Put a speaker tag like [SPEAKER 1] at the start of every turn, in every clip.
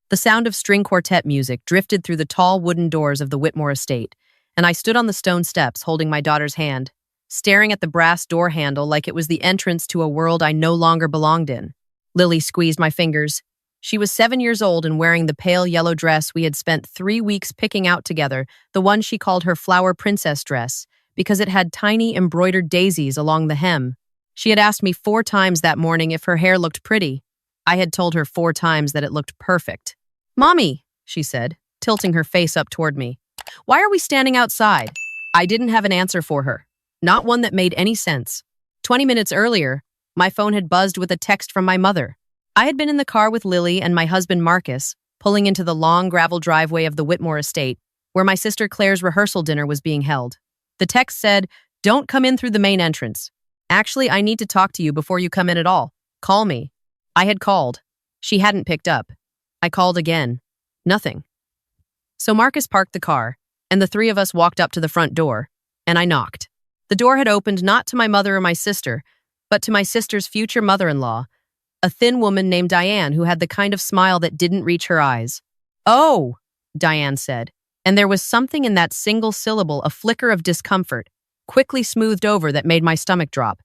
[SPEAKER 1] The sound of string quartet music drifted through the tall wooden doors of the Whitmore estate, and I stood on the stone steps holding my daughter's hand, staring at the brass door handle like it was the entrance to a world I no longer belonged in. Lily squeezed my fingers. She was 7 years old and wearing the pale yellow dress we had spent 3 weeks picking out together, the one she called her flower princess dress, because it had tiny embroidered daisies along the hem. She had asked me 4 times that morning if her hair looked pretty. I had told her 4 times that it looked perfect. "Mommy," she said, tilting her face up toward me. "Why are we standing outside?" I didn't have an answer for her. Not one that made any sense. 20 minutes earlier, my phone had buzzed with a text from my mother. I had been in the car with Lily and my husband Marcus, pulling into the long gravel driveway of the Whitmore estate, where my sister Claire's rehearsal dinner was being held. The text said, "Don't come in through the main entrance. Actually, I need to talk to you before you come in at all. Call me." I had called. She hadn't picked up. I called again. Nothing. So Marcus parked the car, and the 3 of us walked up to the front door, and I knocked. The door had opened not to my mother or my sister, but to my sister's future mother-in-law, a thin woman named Diane who had the kind of smile that didn't reach her eyes. "Oh," Diane said, and there was something in that single syllable, a flicker of discomfort, quickly smoothed over that made my stomach drop.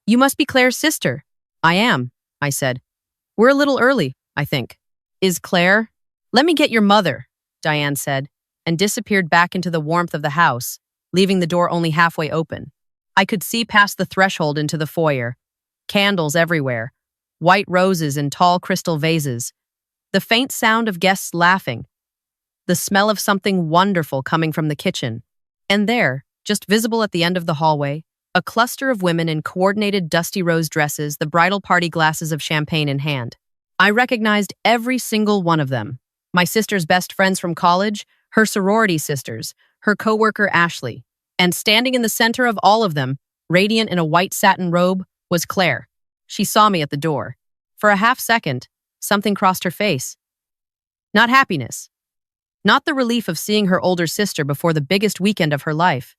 [SPEAKER 1] "You must be Claire's sister." "I am," I said. "We're a little early, I think." "Is Claire?" "Let me get your mother," Diane said, and disappeared back into the warmth of the house, leaving the door only halfway open. I could see past the threshold into the foyer. Candles everywhere, white roses in tall crystal vases, the faint sound of guests laughing, the smell of something wonderful coming from the kitchen. And there, just visible at the end of the hallway, a cluster of women in coordinated dusty rose dresses, the bridal party glasses of champagne in hand. I recognized every single one of them. My sister's best friends from college, her sorority sisters, her coworker Ashley. And standing in the center of all of them, radiant in a white satin robe, was Claire. She saw me at the door. For a half second, something crossed her face. Not happiness. Not the relief of seeing her older sister before the biggest weekend of her life.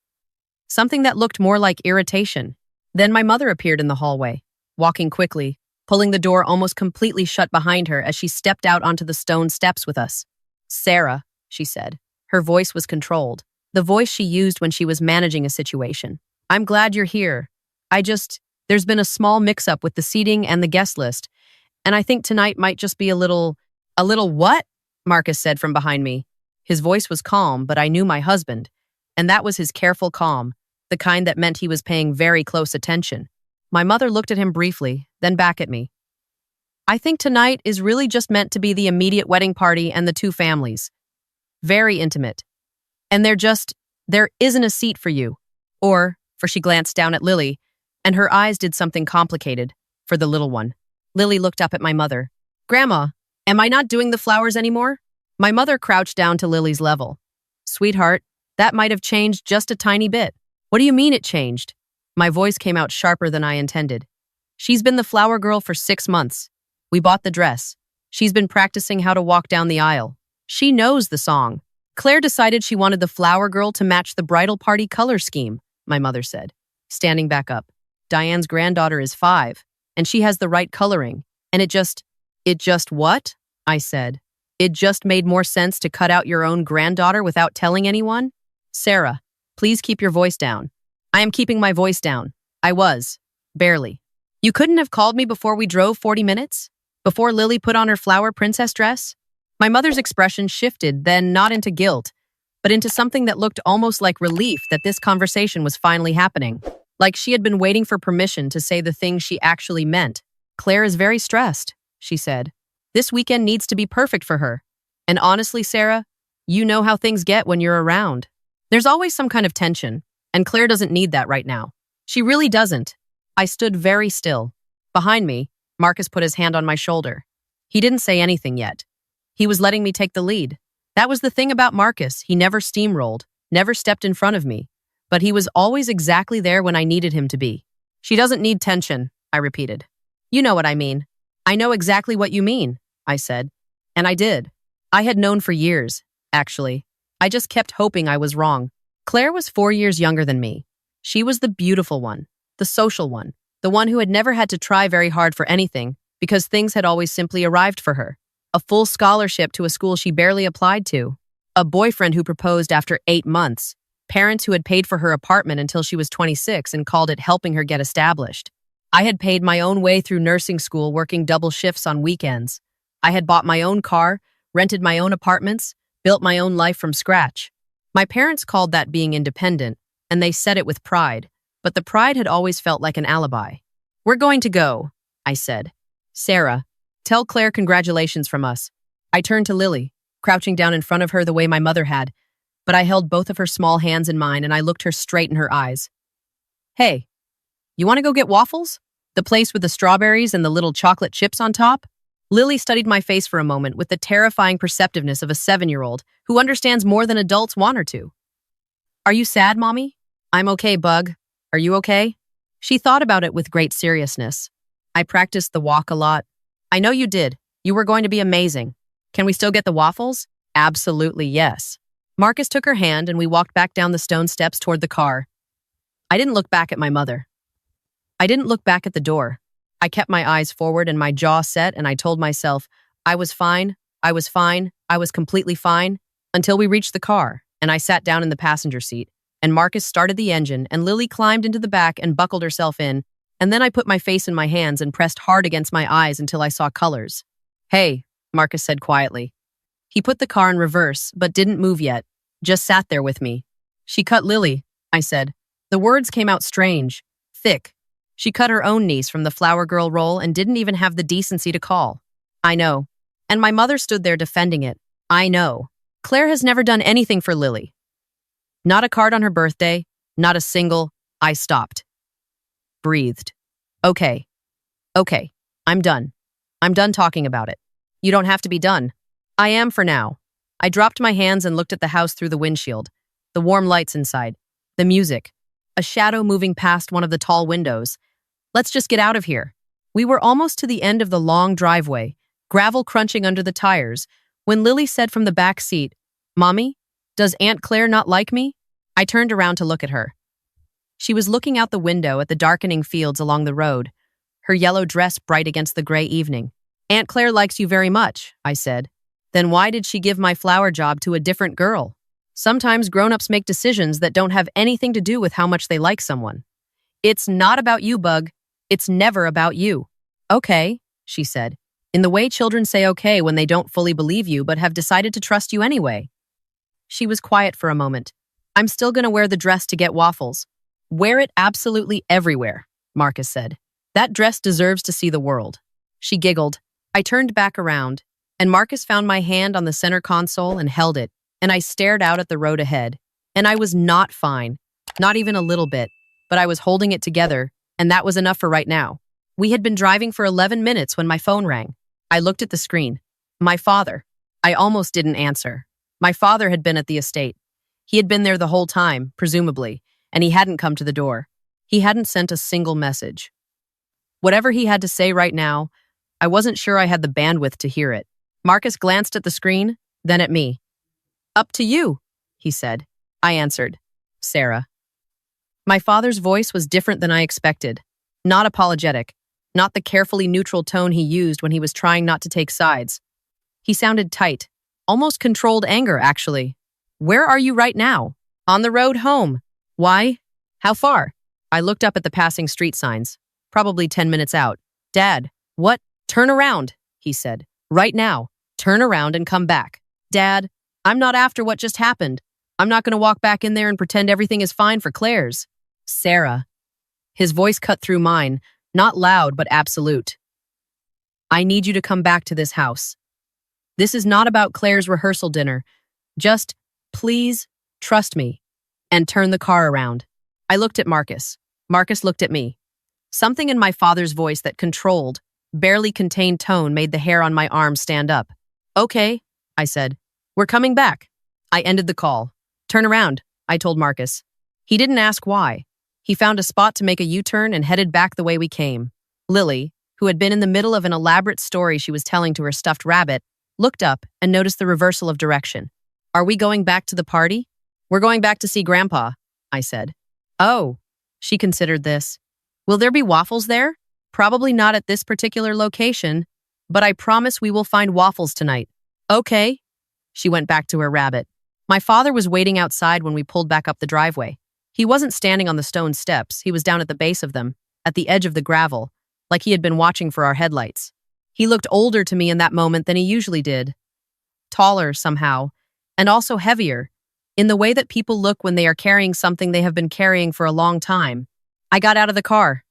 [SPEAKER 1] Something that looked more like irritation. Then my mother appeared in the hallway, walking quickly, pulling the door almost completely shut behind her as she stepped out onto the stone steps with us. "Sarah," she said. Her voice was controlled, the voice she used when she was managing a situation. "I'm glad you're here. There's been a small mix-up with the seating and the guest list, and I think tonight might just be a little..." "A little what?" Marcus said from behind me. His voice was calm, but I knew my husband, and that was his careful calm, the kind that meant he was paying very close attention. My mother looked at him briefly, then back at me. "I think tonight is really just meant to be the immediate wedding party and the 2 families. Very intimate. And there isn't a seat for you. For she glanced down at Lily, and her eyes did something complicated, for the little one." Lily looked up at my mother. "Grandma, am I not doing the flowers anymore?" My mother crouched down to Lily's level. "Sweetheart, that might have changed just a tiny bit." "What do you mean it changed?" My voice came out sharper than I intended. "She's been the flower girl for 6 months. We bought the dress. She's been practicing how to walk down the aisle. She knows the song. Claire decided she wanted the flower girl to match the bridal party color scheme," my mother said, standing back up. "Diane's granddaughter is 5, and she has the right coloring. And it just what?" I said. "It just made more sense to cut out your own granddaughter without telling anyone?" "Sarah, please keep your voice down." "I am keeping my voice down. I was. Barely. You couldn't have called me before we drove 40 minutes? Before Lily put on her flower princess dress?" My mother's expression shifted, then not into guilt, but into something that looked almost like relief that this conversation was finally happening. Like she had been waiting for permission to say the things she actually meant. "Claire is very stressed," she said. "This weekend needs to be perfect for her. And honestly, Sarah, you know how things get when you're around. There's always some kind of tension, and Claire doesn't need that right now. She really doesn't." I stood very still. Behind me, Marcus put his hand on my shoulder. He didn't say anything yet. He was letting me take the lead. That was the thing about Marcus. He never steamrolled, never stepped in front of me, but he was always exactly there when I needed him to be. "She doesn't need tension," I repeated. "You know what I mean." "I know exactly what you mean," I said. And I did. I had known for years, actually. I just kept hoping I was wrong. Claire was 4 years younger than me. She was the beautiful one, the social one, the one who had never had to try very hard for anything because things had always simply arrived for her. a full scholarship to a school she barely applied to, a boyfriend who proposed after 8 months, parents who had paid for her apartment until she was 26 and called it helping her get established. I had paid my own way through nursing school, working double shifts on weekends. I had bought my own car, rented my own apartments, built my own life from scratch. My parents called that being independent, and they said it with pride, but the pride had always felt like an alibi. "We're going to go," I said. "Sarah, tell Claire congratulations from us." I turned to Lily, crouching down in front of her the way my mother had, but I held both of her small hands in mine and I looked her straight in her eyes. "Hey, you want to go get waffles? The place with the strawberries and the little chocolate chips on top?" Lily studied my face for a moment with the terrifying perceptiveness of a 7-year-old who understands more than adults want her to. "Are you sad, Mommy?" "I'm okay, Bug. Are you okay?" She thought about it with great seriousness. "I practiced the walk a lot." "I know you did. You were going to be amazing. Can we still get the waffles?" "Absolutely, yes." Marcus took her hand and we walked back down the stone steps toward the car. I didn't look back at my mother. I didn't look back at the door. I kept my eyes forward and my jaw set, and I told myself, I was fine, I was fine, I was completely fine, until we reached the car, and I sat down in the passenger seat, and Marcus started the engine, and Lily climbed into the back and buckled herself in, and then I put my face in my hands and pressed hard against my eyes until I saw colors. "Hey," Marcus said quietly. He put the car in reverse, but didn't move yet, just sat there with me. "She cut Lily," I said. The words came out strange, thick. She cut her own niece from the flower girl role and didn't even have the decency to call. "I know." And my mother stood there defending it. "I know. Claire has never done anything for Lily. Not a card on her birthday, not a single." I stopped. Breathed. Okay. I'm done. I'm done talking about it. "You don't have to be done." "I am for now." I dropped my hands and looked at the house through the windshield. The warm lights inside. The music. A shadow moving past one of the tall windows. "Let's just get out of here." We were almost to the end of the long driveway, gravel crunching under the tires, when Lily said from the back seat, "Mommy, does Aunt Claire not like me?" I turned around to look at her. She was looking out the window at the darkening fields along the road, her yellow dress bright against the gray evening. "Aunt Claire likes you very much," I said. "Then why did she give my flower job to a different girl?" Sometimes grown-ups make decisions that don't have anything to do with how much they like someone. "It's not about you, Bug. It's never about you." "Okay," she said, in the way children say okay when they don't fully believe you but have decided to trust you anyway. She was quiet for a moment. "I'm still going to wear the dress to get waffles." "Wear it absolutely everywhere," Marcus said. "That dress deserves to see the world." She giggled. I turned back around, and Marcus found my hand on the center console and held it, and I stared out at the road ahead. And I was not fine, not even a little bit, but I was holding it together, and that was enough for right now. We had been driving for 11 minutes when my phone rang. I looked at the screen. My father. I almost didn't answer. My father had been at the estate. He had been there the whole time, presumably, and he hadn't come to the door. He hadn't sent a single message. Whatever he had to say right now, I wasn't sure I had the bandwidth to hear it. Marcus glanced at the screen, then at me. "Up to you," he said. I answered, "Sarah." My father's voice was different than I expected. Not apologetic, not the carefully neutral tone he used when he was trying not to take sides. He sounded tight, almost controlled anger, actually. "Where are you right now?" "On the road home." "Why? How far?" I looked up at the passing street signs. Probably 10 minutes out. "Dad, what?" "Turn around," he said. "Right now. Turn around and come back." "Dad, I'm not after what just happened. I'm not going to walk back in there and pretend everything is fine for Claire's." "Sarah." His voice cut through mine, not loud but absolute. "I need you to come back to this house. This is not about Claire's rehearsal dinner. Just, please, trust me." And turn the car around. I looked at Marcus. Marcus looked at me. Something in my father's voice that controlled, barely contained tone made the hair on my arm stand up. "Okay," I said. "We're coming back." I ended the call. "Turn around," I told Marcus. He didn't ask why. He found a spot to make a U-turn and headed back the way we came. Lily, who had been in the middle of an elaborate story she was telling to her stuffed rabbit, looked up and noticed the reversal of direction. "Are we going back to the party?" "We're going back to see Grandpa," I said. "Oh," she considered this. "Will there be waffles there?" "Probably not at this particular location, But I promise we will find waffles tonight. Okay. She went back to her rabbit. My father was waiting outside when we pulled back up the driveway. He wasn't standing on the stone steps, he was down at the base of them, at the edge of the gravel, like he had been watching for our headlights. He looked older to me in that moment than he usually did. Taller, somehow, and also heavier, in the way that people look when they are carrying something they have been carrying for a long time. I got out of the car.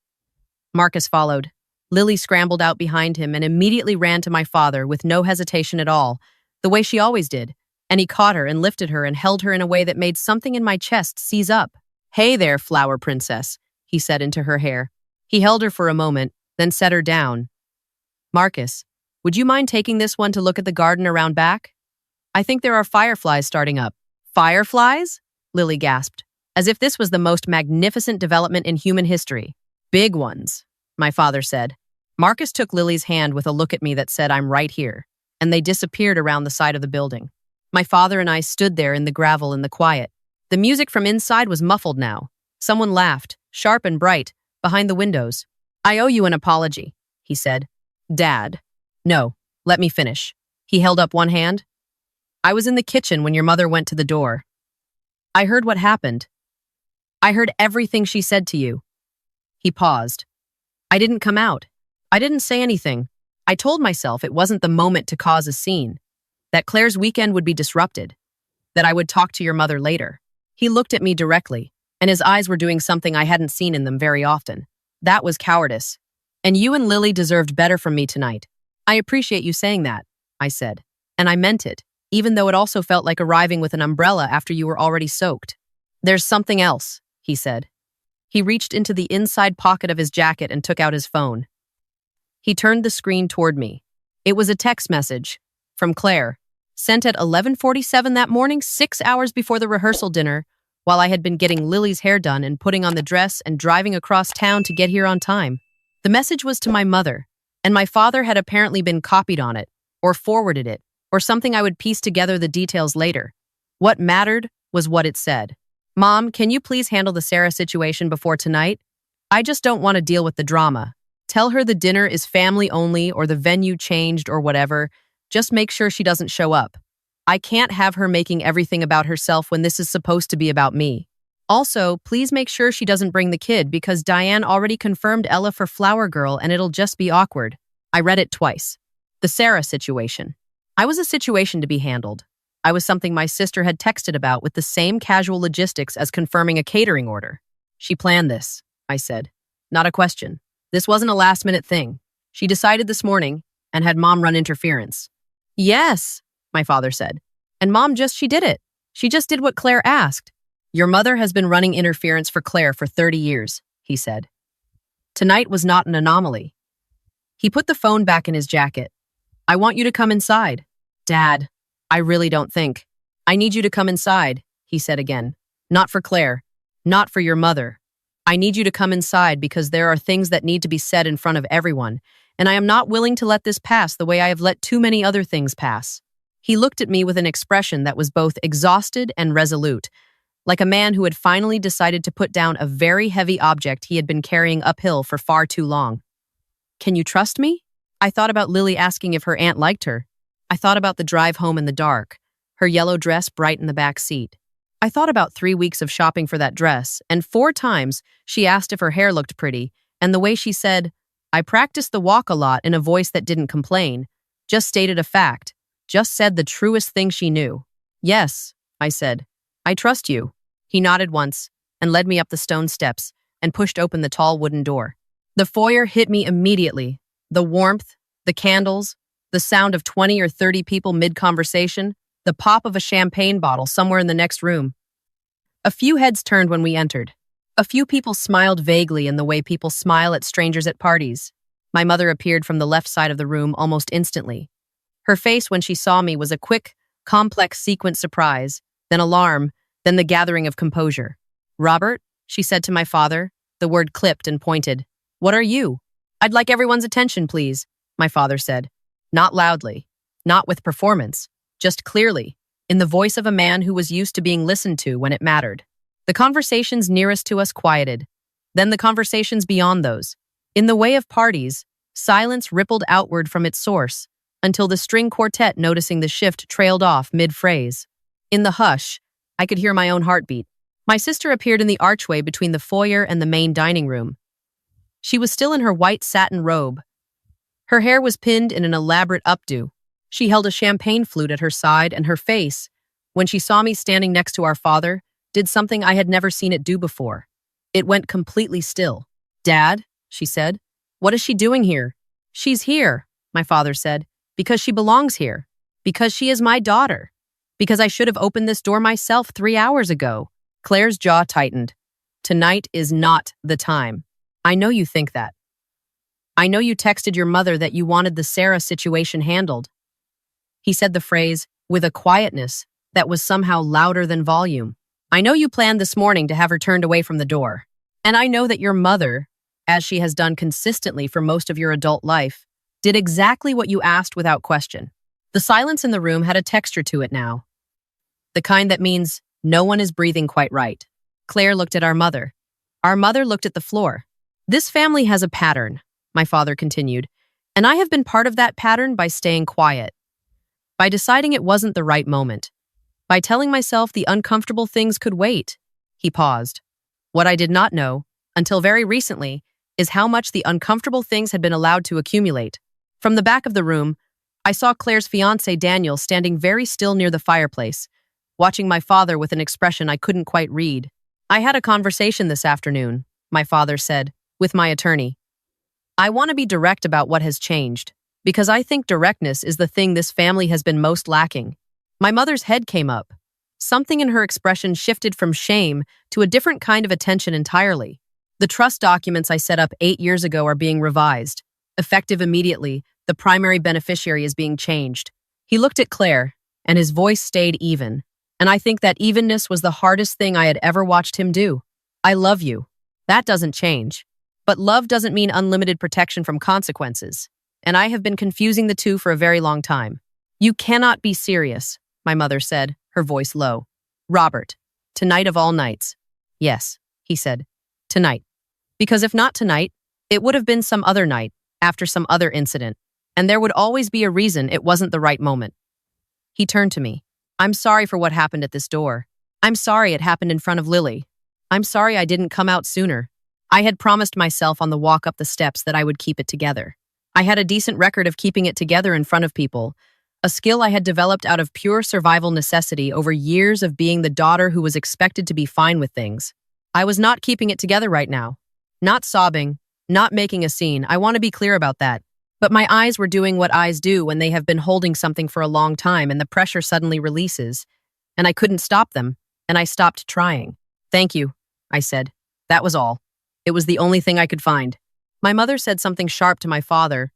[SPEAKER 1] Marcus followed. Lily scrambled out behind him and immediately ran to my father with no hesitation at all, the way she always did, and he caught her and lifted her and held her in a way that made something in my chest seize up. "Hey there, flower princess," he said into her hair. He held her for a moment, then set her down. "Marcus, would you mind taking this one to look at the garden around back? I think there are fireflies starting up." "Fireflies?" Lily gasped, as if this was the most magnificent development in human history. "Big ones," my father said. Marcus took Lily's hand with a look at me that said, "I'm right here," and they disappeared around the side of the building. My father and I stood there in the gravel in the quiet. The music from inside was muffled now. Someone laughed, sharp and bright, behind the windows. "I owe you an apology," he said. "Dad." "No, let me finish." He held up one hand. "I was in the kitchen when your mother went to the door. I heard what happened. I heard everything she said to you." He paused. "I didn't come out. I didn't say anything. I told myself it wasn't the moment to cause a scene, that Claire's weekend would be disrupted, that I would talk to your mother later." He looked at me directly, and his eyes were doing something I hadn't seen in them very often. "That was cowardice. And you and Lily deserved better from me tonight." "I appreciate you saying that," I said, and I meant it, even though it also felt like arriving with an umbrella after you were already soaked. "There's something else," he said. He reached into the inside pocket of his jacket and took out his phone. He turned the screen toward me. It was a text message from Claire, sent at 11:47 that morning, 6 hours before the rehearsal dinner, while I had been getting Lily's hair done and putting on the dress and driving across town to get here on time. The message was to my mother, and my father had apparently been copied on it, or forwarded it, or something. I would piece together the details later. What mattered was what it said. "Mom, can you please handle the Sarah situation before tonight? I just don't want to deal with the drama. Tell her the dinner is family only or the venue changed or whatever. Just make sure she doesn't show up. I can't have her making everything about herself when this is supposed to be about me. Also, please make sure she doesn't bring the kid because Diane already confirmed Ella for Flower Girl and it'll just be awkward." I read it twice. The Sarah situation. I was a situation to be handled. I was something my sister had texted about with the same casual logistics as confirming a catering order. "She planned this," I said. "Not a question. This wasn't a last-minute thing. She decided this morning and had Mom run interference." "Yes," my father said. "And Mom she did it. She just did what Claire asked." "Your mother has been running interference for Claire for 30 years, he said. Tonight was not an anomaly. He put the phone back in his jacket. "I want you to come inside." "Dad, I really don't think." "I need you to come inside," he said again. "Not for Claire. Not for your mother. I need you to come inside because there are things that need to be said in front of everyone, and I am not willing to let this pass the way I have let too many other things pass." He looked at me with an expression that was both exhausted and resolute, like a man who had finally decided to put down a very heavy object he had been carrying uphill for far too long. "Can you trust me?" I thought about Lily asking if her aunt liked her. I thought about the drive home in the dark, her yellow dress bright in the back seat. I thought about 3 weeks of shopping for that dress, and 4 times she asked if her hair looked pretty, and the way she said, "I practiced the walk a lot," in a voice that didn't complain, just stated a fact, just said the truest thing she knew. "Yes," I said. "I trust you." He nodded once and led me up the stone steps and pushed open the tall wooden door. The foyer hit me immediately. The warmth, the candles, the sound of 20 or 30 people mid-conversation, the pop of a champagne bottle somewhere in the next room. A few heads turned when we entered. A few people smiled vaguely in the way people smile at strangers at parties. My mother appeared from the left side of the room almost instantly. Her face when she saw me was a quick, complex sequence surprise, then alarm, then the gathering of composure. "Robert," she said to my father, the word clipped and pointed. "What are you?" "I'd like everyone's attention, please," my father said. Not loudly, not with performance, just clearly, in the voice of a man who was used to being listened to when it mattered. The conversations nearest to us quieted, then the conversations beyond those. In the way of parties, Silence rippled outward from its source, until the string quartet, noticing the shift, trailed off mid-phrase. In the hush, I could hear my own heartbeat. My sister appeared in the archway between the foyer and the main dining room. She was still in her white satin robe. Her hair was pinned in an elaborate updo. She held a champagne flute at her side, and her face, when she saw me standing next to our father, did something I had never seen it do before. It went completely still. "Dad," she said, "what is she doing here?" "She's here," my father said, "because she belongs here. Because she is my daughter. Because I should have opened this door myself 3 hours ago." Claire's jaw tightened. "Tonight is not the time. I know you think that. I know you texted your mother that you wanted the Sarah situation handled." He said the phrase with a quietness that was somehow louder than volume. "I know you planned this morning to have her turned away from the door. And I know that your mother, as she has done consistently for most of your adult life, did exactly what you asked without question." The silence in the room had a texture to it now. The kind that means no one is breathing quite right. Claire looked at our mother. Our mother looked at the floor. "This family has a pattern," my father continued, "and I have been part of that pattern by staying quiet. By deciding it wasn't the right moment. By telling myself the uncomfortable things could wait." He paused. What I did not know, until very recently, is how much the uncomfortable things had been allowed to accumulate. From the back of the room, I saw Claire's fiancé Daniel standing very still near the fireplace, watching my father with an expression I couldn't quite read. "I had a conversation this afternoon," my father said, "with my attorney. I want to be direct about what has changed, because I think directness is the thing this family has been most lacking." My mother's head came up. Something in her expression shifted from shame to a different kind of attention entirely. "The trust documents I set up 8 years ago are being revised. Effective immediately, the primary beneficiary is being changed." He looked at Claire, and his voice stayed even. And I think that evenness was the hardest thing I had ever watched him do. "I love you. That doesn't change. But love doesn't mean unlimited protection from consequences. And I have been confusing the two for a very long time." "You cannot be serious," my mother said, her voice low. "Robert, tonight of all nights." "Yes," he said, "tonight. Because if not tonight, it would have been some other night, after some other incident. And there would always be a reason it wasn't the right moment." He turned to me. "I'm sorry for what happened at this door. I'm sorry it happened in front of Lily. I'm sorry I didn't come out sooner. I had promised myself on the walk up the steps that I would keep it together. I had a decent record of keeping it together in front of people, a skill I had developed out of pure survival necessity over years of being the daughter who was expected to be fine with things. I was not keeping it together right now. Not sobbing, not making a scene, I want to be clear about that. But my eyes were doing what eyes do when they have been holding something for a long time and the pressure suddenly releases. And I couldn't stop them, and I stopped trying. "Thank you," I said. That was all. It was the only thing I could find. My mother said something sharp to my father,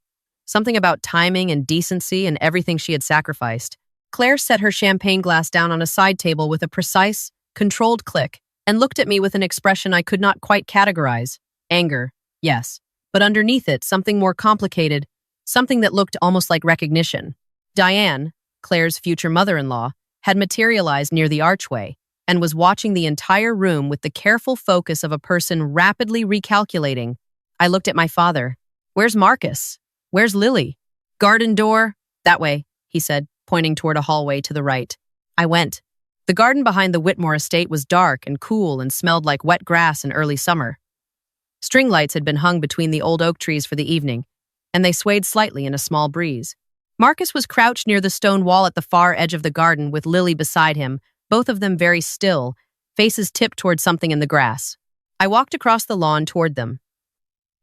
[SPEAKER 1] something about timing and decency and everything she had sacrificed. Claire set her champagne glass down on a side table with a precise, controlled click and looked at me with an expression I could not quite categorize. Anger, yes, but underneath it, something more complicated, something that looked almost like recognition. Diane, Claire's future mother-in-law, had materialized near the archway and was watching the entire room with the careful focus of a person rapidly recalculating. I looked at my father. "Where's Marcus? Where's Lily?" "Garden door, that way," he said, pointing toward a hallway to the right. I went. The garden behind the Whitmore estate was dark and cool and smelled like wet grass in early summer. String lights had been hung between the old oak trees for the evening, and they swayed slightly in a small breeze. Marcus was crouched near the stone wall at the far edge of the garden with Lily beside him, both of them very still, faces tipped toward something in the grass. I walked across the lawn toward them.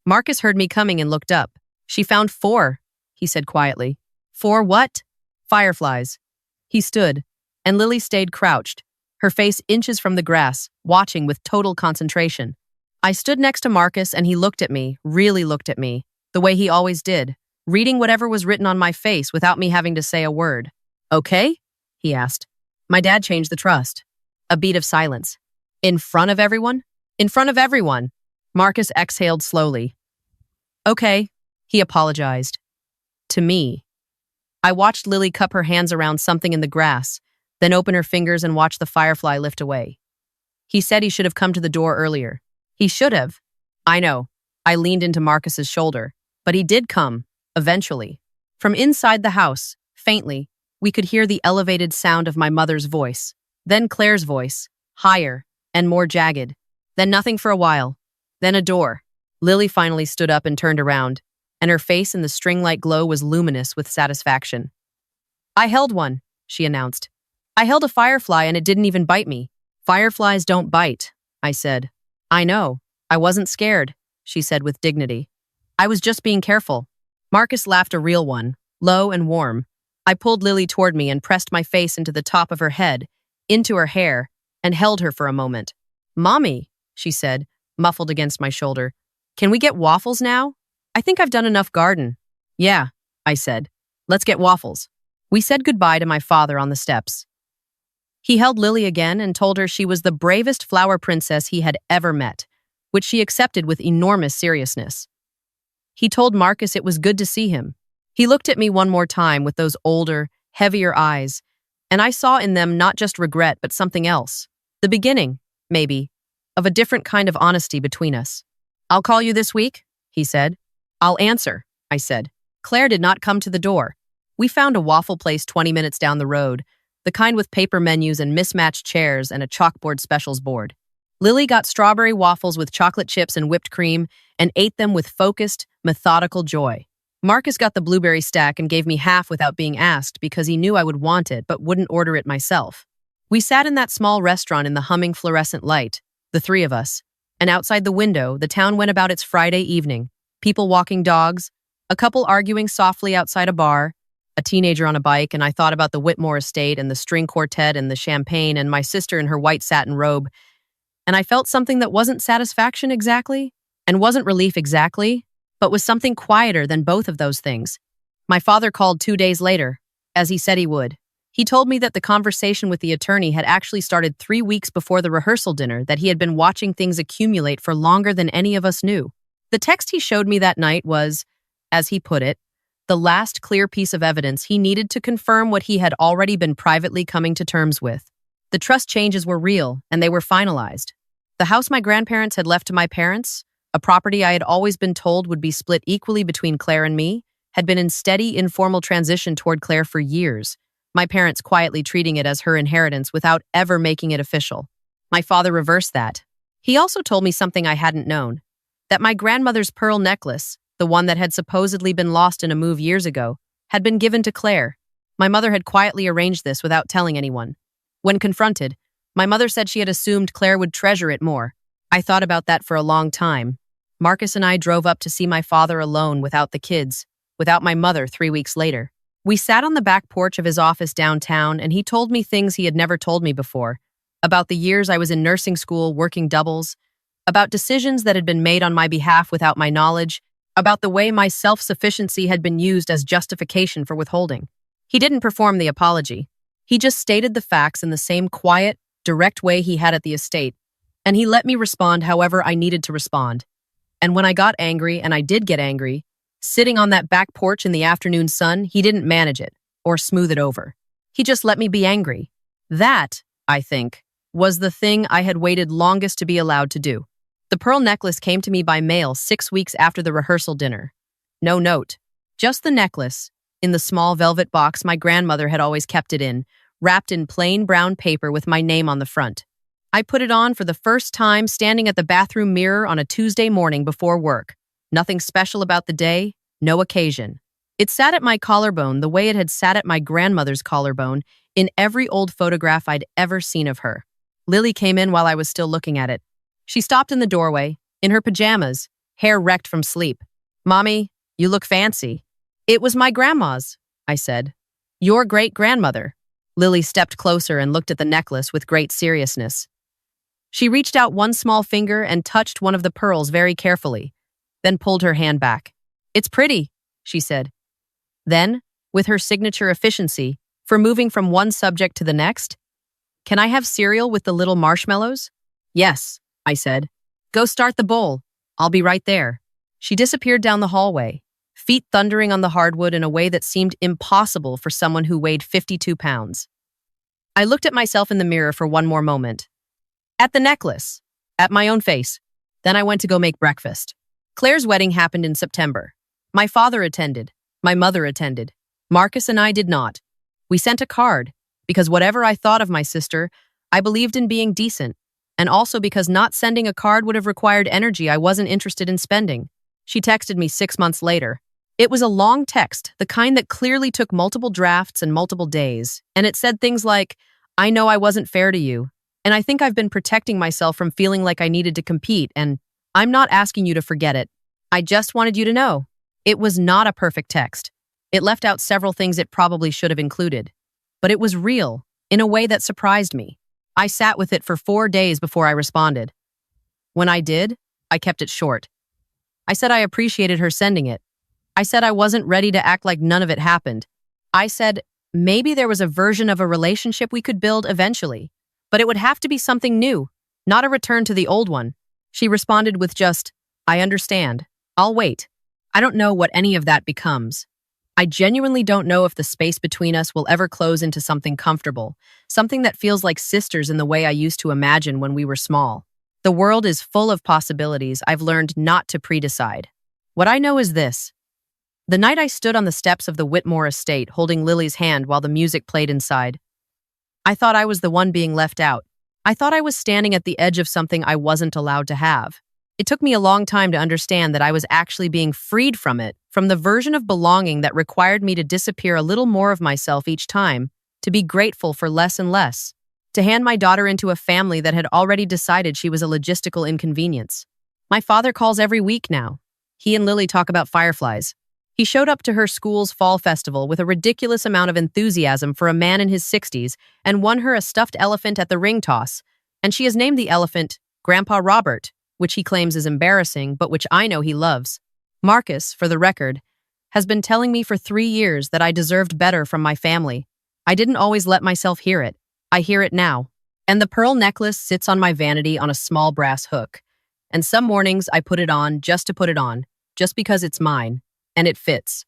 [SPEAKER 1] Marcus heard me coming and looked up. "She found 4, he said quietly. "4 what?" "Fireflies." He stood, and Lily stayed crouched, her face inches from the grass, watching with total concentration. I stood next to Marcus and he looked at me, really looked at me, the way he always did, reading whatever was written on my face without me having to say a word. "Okay?" he asked. My dad changed the trust. A beat of silence. "In front of everyone?" "In front of everyone." Marcus exhaled slowly. "Okay," he apologized. To me. I watched Lily cup her hands around something in the grass, then open her fingers and watch the firefly lift away. He said he should have come to the door earlier. He should have. I know. I leaned into Marcus's shoulder. But he did come, eventually. From inside the house, faintly, we could hear the elevated sound of my mother's voice, then Claire's voice, higher and more jagged. Then nothing for a while. Then a door. Lily finally stood up and turned around, and her face in the string-like glow was luminous with satisfaction. "I held one," she announced. "I held a firefly and it didn't even bite me." "Fireflies don't bite," I said. "I know. I wasn't scared," she said with dignity. "I was just being careful." Marcus laughed, a real one, low and warm. I pulled Lily toward me and pressed my face into the top of her head, into her hair, and held her for a moment. "Mommy," she said, muffled against my shoulder, "can we get waffles now? I think I've done enough garden." "Yeah," I said. "Let's get waffles." We said goodbye to my father on the steps. He held Lily again and told her she was the bravest flower princess he had ever met, which she accepted with enormous seriousness. He told Marcus it was good to see him. He looked at me one more time with those older, heavier eyes, and I saw in them not just regret but something else. The beginning, maybe, of a different kind of honesty between us. "I'll call you this week," he said. "I'll answer," I said. Claire did not come to the door. We found a waffle place 20 minutes down the road, the kind with paper menus and mismatched chairs and a chalkboard specials board. Lily got strawberry waffles with chocolate chips and whipped cream and ate them with focused, methodical joy. Marcus got the blueberry stack and gave me half without being asked because he knew I would want it but wouldn't order it myself. We sat in that small restaurant in the humming fluorescent light, the three of us, and outside the window, the town went about its Friday evening. People walking dogs, a couple arguing softly outside a bar, a teenager on a bike, and I thought about the Whitmore estate and the string quartet and the champagne and my sister in her white satin robe, and I felt something that wasn't satisfaction exactly, and wasn't relief exactly, but was something quieter than both of those things. My father called 2 days later, as he said he would. He told me that the conversation with the attorney had actually started 3 weeks before the rehearsal dinner, that he had been watching things accumulate for longer than any of us knew. The text he showed me that night was, as he put it, the last clear piece of evidence he needed to confirm what he had already been privately coming to terms with. The trust changes were real, and they were finalized. The house my grandparents had left to my parents, a property I had always been told would be split equally between Claire and me, had been in steady, informal transition toward Claire for years, my parents quietly treating it as her inheritance without ever making it official. My father reversed that. He also told me something I hadn't known, that my grandmother's pearl necklace, the one that had supposedly been lost in a move years ago, had been given to Claire. My mother had quietly arranged this without telling anyone. When confronted, my mother said she had assumed Claire would treasure it more. I thought about that for a long time. Marcus and I drove up to see my father alone without the kids, without my mother 3 weeks later. We sat on the back porch of his office downtown, and he told me things he had never told me before, about the years I was in nursing school working doubles, about decisions that had been made on my behalf without my knowledge, about the way my self-sufficiency had been used as justification for withholding. He didn't perform the apology. He just stated the facts in the same quiet, direct way he had at the estate, and he let me respond however I needed to respond. And when I got angry, and I did get angry, sitting on that back porch in the afternoon sun, he didn't manage it or smooth it over. He just let me be angry. That, I think, was the thing I had waited longest to be allowed to do. The pearl necklace came to me by mail 6 weeks after the rehearsal dinner. No note, just the necklace, in the small velvet box my grandmother had always kept it in, wrapped in plain brown paper with my name on the front. I put it on for the first time standing at the bathroom mirror on a Tuesday morning before work. Nothing special about the day, no occasion. It sat at my collarbone the way it had sat at my grandmother's collarbone in every old photograph I'd ever seen of her. Lily came in while I was still looking at it. She stopped in the doorway, in her pajamas, hair wrecked from sleep. "Mommy, you look fancy." "It was my grandma's," I said. "Your great-grandmother." Lily stepped closer and looked at the necklace with great seriousness. She reached out one small finger and touched one of the pearls very carefully, then pulled her hand back. "It's pretty," she said. Then, with her signature efficiency, for moving from one subject to the next, "Can I have cereal with the little marshmallows?" "Yes," I said. "Go start the bowl. I'll be right there." She disappeared down the hallway, feet thundering on the hardwood in a way that seemed impossible for someone who weighed 52 pounds. I looked at myself in the mirror for one more moment. At the necklace, at my own face. Then I went to go make breakfast. Claire's wedding happened in September. My father attended. My mother attended. Marcus and I did not. We sent a card, because whatever I thought of my sister, I believed in being decent, and also because not sending a card would have required energy I wasn't interested in spending. She texted me 6 months later. It was a long text, the kind that clearly took multiple drafts and multiple days, and it said things like, "I know I wasn't fair to you, and I think I've been protecting myself from feeling like I needed to compete, and I'm not asking you to forget it. I just wanted you to know." It was not a perfect text. It left out several things it probably should have included. But it was real, in a way that surprised me. I sat with it for 4 days before I responded. When I did, I kept it short. I said I appreciated her sending it. I said I wasn't ready to act like none of it happened. I said maybe there was a version of a relationship we could build eventually, but it would have to be something new, not a return to the old one. She responded with just, "I understand. I'll wait." I don't know what any of that becomes. I genuinely don't know if the space between us will ever close into something comfortable, something that feels like sisters in the way I used to imagine when we were small. The world is full of possibilities I've learned not to pre-decide. What I know is this. The night I stood on the steps of the Whitmore estate holding Lily's hand while the music played inside, I thought I was the one being left out. I thought I was standing at the edge of something I wasn't allowed to have. It took me a long time to understand that I was actually being freed from it, from the version of belonging that required me to disappear a little more of myself each time, to be grateful for less and less, to hand my daughter into a family that had already decided she was a logistical inconvenience. My father calls every week now. He and Lily talk about fireflies. He showed up to her school's fall festival with a ridiculous amount of enthusiasm for a man in his 60s and won her a stuffed elephant at the ring toss, and she has named the elephant Grandpa Robert, which he claims is embarrassing, but which I know he loves. Marcus, for the record, has been telling me for 3 years that I deserved better from my family. I didn't always let myself hear it. I hear it now. And the pearl necklace sits on my vanity on a small brass hook. And some mornings I put it on just to put it on, just because it's mine, and it fits.